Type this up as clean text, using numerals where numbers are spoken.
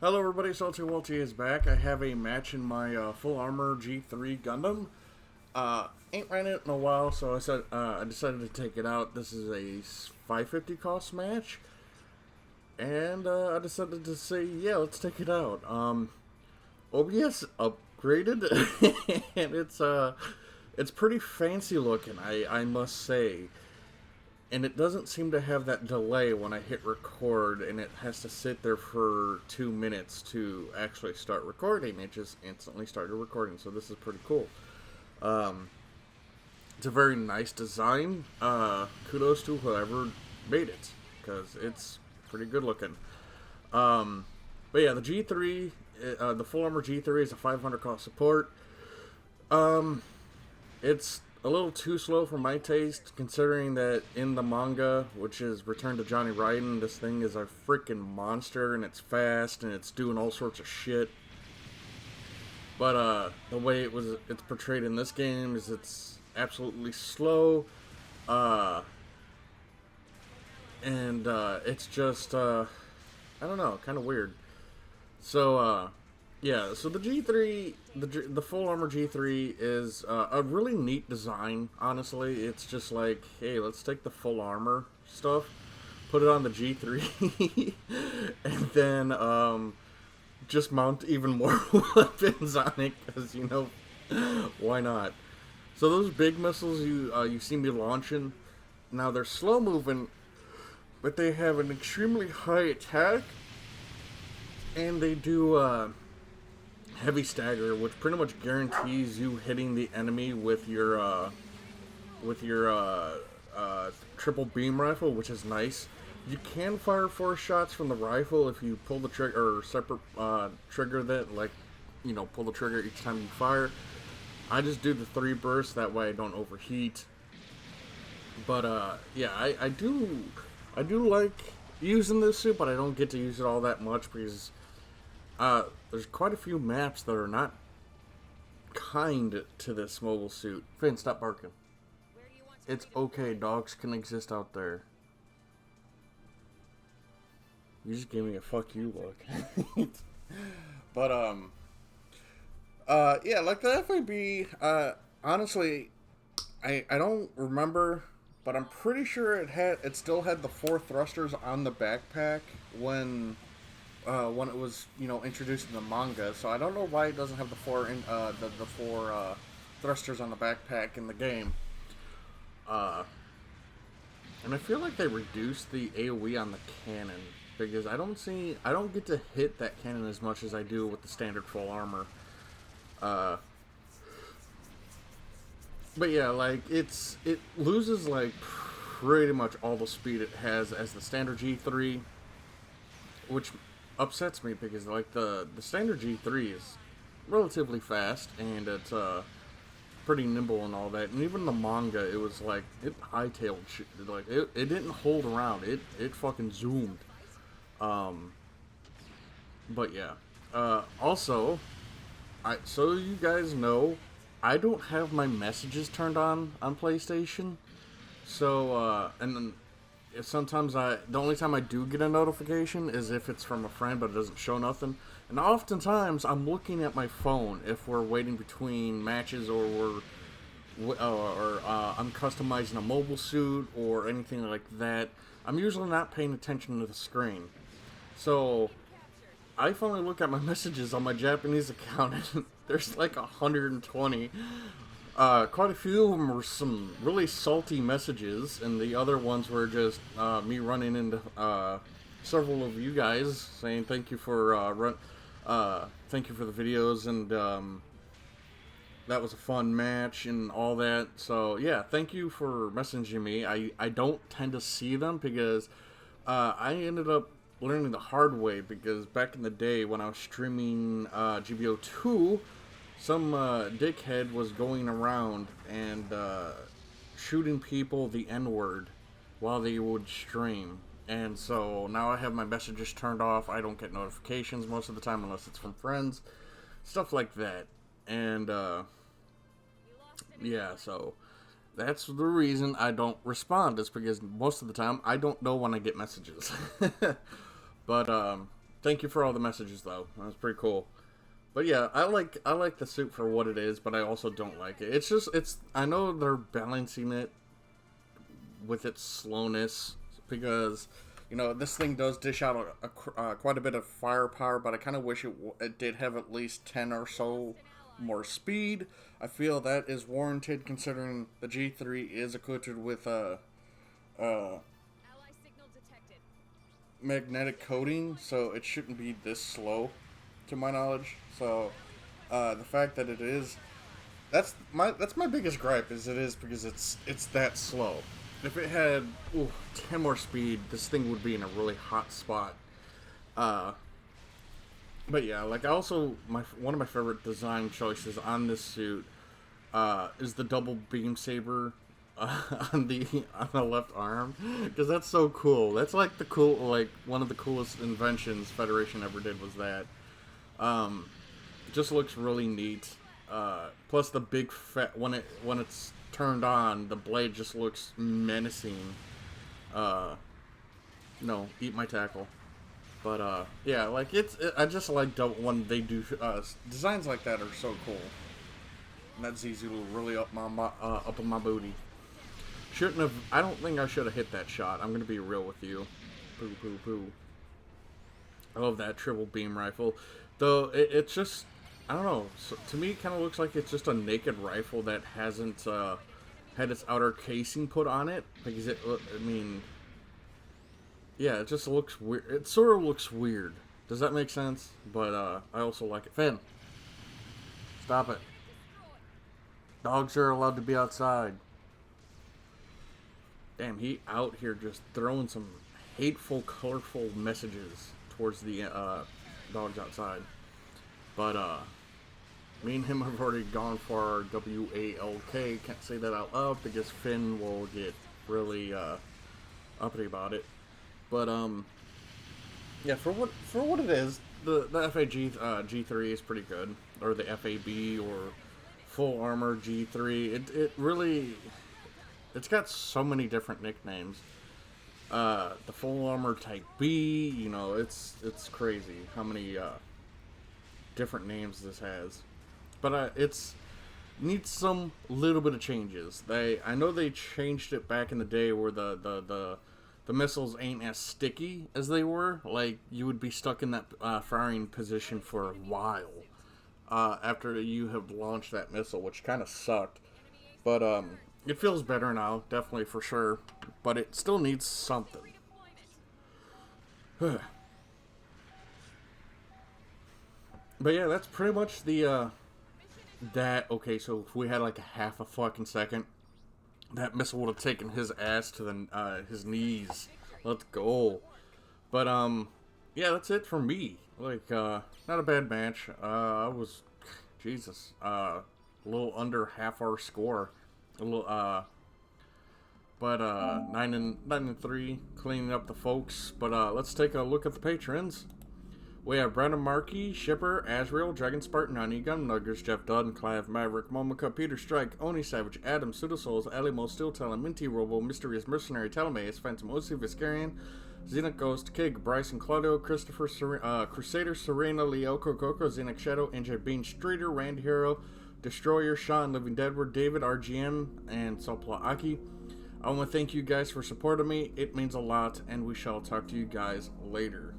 Hello everybody, Salty Walty is back. I have a match in my full armor G3 Gundam. Ain't ran it in a while, so I decided to take it out. This is a 550 cost match, and I decided to say, yeah, let's take it out. OBS upgraded, and it's pretty fancy looking, I must say. And it doesn't seem to have that delay when I hit record, and it has to sit there for 2 minutes to actually start recording. It just instantly started recording, so this is pretty cool. It's a very nice design. Kudos to whoever made it, because it's pretty good looking. But yeah, the G3, the full armor G3 is a 500 cost support. It's a little too slow for my taste, considering that in the manga, which is Return to Johnny Raiden, this thing is a freaking monster, and it's fast, and it's doing all sorts of shit. But the way it's portrayed in this game is it's absolutely slow, and it's just I don't know, kind of weird. So yeah, so the G3, the full armor G3 is a really neat design, honestly. It's just like, hey, let's take the full armor stuff, put it on the G3, and then just mount even more weapons on it, because, you know, why not? So those big missiles you see me launching, now they're slow moving, but they have an extremely high attack, and they do heavy stagger, which pretty much guarantees you hitting the enemy with your triple beam rifle, which is nice. You can fire 4 shots from the rifle if you pull the trigger, or separate trigger that, like, you know, pull the trigger each time you fire. I just do the 3 bursts, that way I don't overheat. But yeah, I do like using this suit, but I don't get to use it all that much because there's quite a few maps that are not kind to this mobile suit. Finn, stop barking. It's okay, dogs can exist out there. You just gave me a fuck you look. But yeah, like the FAB, honestly, I don't remember, but I'm pretty sure it still had the 4 thrusters on the backpack when it was, you know, introduced in the manga. So I don't know why it doesn't have the 4 thrusters on the backpack in the game. And I feel like they reduced the AoE on the cannon, because I don't get to hit that cannon as much as I do with the standard full armor. But yeah, like it loses like pretty much all the speed it has as the standard G3, which upsets me, because like the standard G3 is relatively fast, and it's pretty nimble and all that. And even the manga, it was like it hightailed shit. Like it didn't hold around. It fucking zoomed. But yeah. Also, so you guys know, I don't have my messages turned on PlayStation. So and then sometimes the only time I do get a notification is if it's from a friend, but it doesn't show nothing. And oftentimes I'm looking at my phone if we're waiting between matches, or I'm customizing a mobile suit or anything like that. I'm usually not paying attention to the screen. So I finally look at my messages on my Japanese account, and there's like 120. Quite a few of them were some really salty messages, and the other ones were just me running into several of you guys saying thank you for thank you for the videos, and that was a fun match and all that. So yeah, thank you for messaging me. I don't tend to see them, because I ended up learning the hard way, because back in the day when I was streaming GBO2, some dickhead was going around and shooting people the N-word while they would stream. And so now I have my messages turned off. I don't get notifications most of the time unless it's from friends. Stuff like that. And yeah, so that's the reason I don't respond, is because most of the time I don't know when I get messages. But Thank you for all the messages, though. That was pretty cool. But yeah, I like the suit for what it is, but I also don't like it. It's I know they're balancing it with its slowness because this thing does dish out quite a bit of firepower, but I kind of wish it did have at least 10 or so more speed. I feel that is warranted considering the G3 is equipped with uh, magnetic coating, so it shouldn't be this slow, to my knowledge. So the fact that it is, that's my biggest gripe is it is because it's that slow. If it had 10 more speed, this thing would be in a really hot spot. But yeah, like one of my favorite design choices on this suit is the double beam saber on the left arm, because that's so cool. That's like one of the coolest inventions Federation ever did was that. It just looks really neat. Plus the big fat when it's turned on, the blade just looks menacing. No, eat my tackle. But yeah, like I just like when they do designs like that are so cool. And that's easy to really up on my booty. Shouldn't have. I don't think I should have hit that shot. I'm gonna be real with you. Poo poo poo. I love that triple beam rifle, though. It's just I don't know. So, to me, it kind of looks like it's just a naked rifle that hasn't had its outer casing put on it because I mean. Yeah, it just looks weird. It sort of looks weird. Does that make sense? But I also like it. Finn, stop it. Dogs are allowed to be outside. Damn, he out here just throwing some hateful, colorful messages towards the dogs outside. But me and him have already gone for our WALK. Can't say that out loud because Finn will get really uppity about it. But yeah, for what it is, the FAG G3 is pretty good, or the FAB or full armor G3. It really, it's got so many different nicknames. The full armor Type B, it's crazy how many different names this has. But it's needs some little bit of changes. I know they changed it back in the day where the missiles ain't as sticky as they were. Like, you would be stuck in that firing position for a while after you have launched that missile, which kind of sucked. But it feels better now, definitely, for sure. But it still needs something. But yeah, that's pretty much the okay, so if we had like a half a fucking second, that missile would have taken his ass to his knees. Let's go. But yeah, that's it for me. Like not a bad match. I was Jesus, a little under half our score. A little but 9-3, cleaning up the folks. But let's take a look at the patrons. We have Brandon Markey, Shipper, Azrael, Dragon Spartan, Honey, Gun Nuggers, Jeff Dunn, Clive, Maverick, Momika, Peter Strike, Oni Savage, Adam, Pseudosouls, Alimo, Steel Talon, Minty Robo, Mysterious Mercenary, Talamaeus, Phantom Osi, Viscarian, Xenoc Ghost, Kig, Bryson, Claudio, Christopher, Crusader, Serena, Leo, Coco, Xenoc Shadow, NJ Bean, Streeter, Rand Hero, Destroyer, Sean, Living Deadward, David, RGM, and Sopla Aki. I want to thank you guys for supporting me. It means a lot, and we shall talk to you guys later.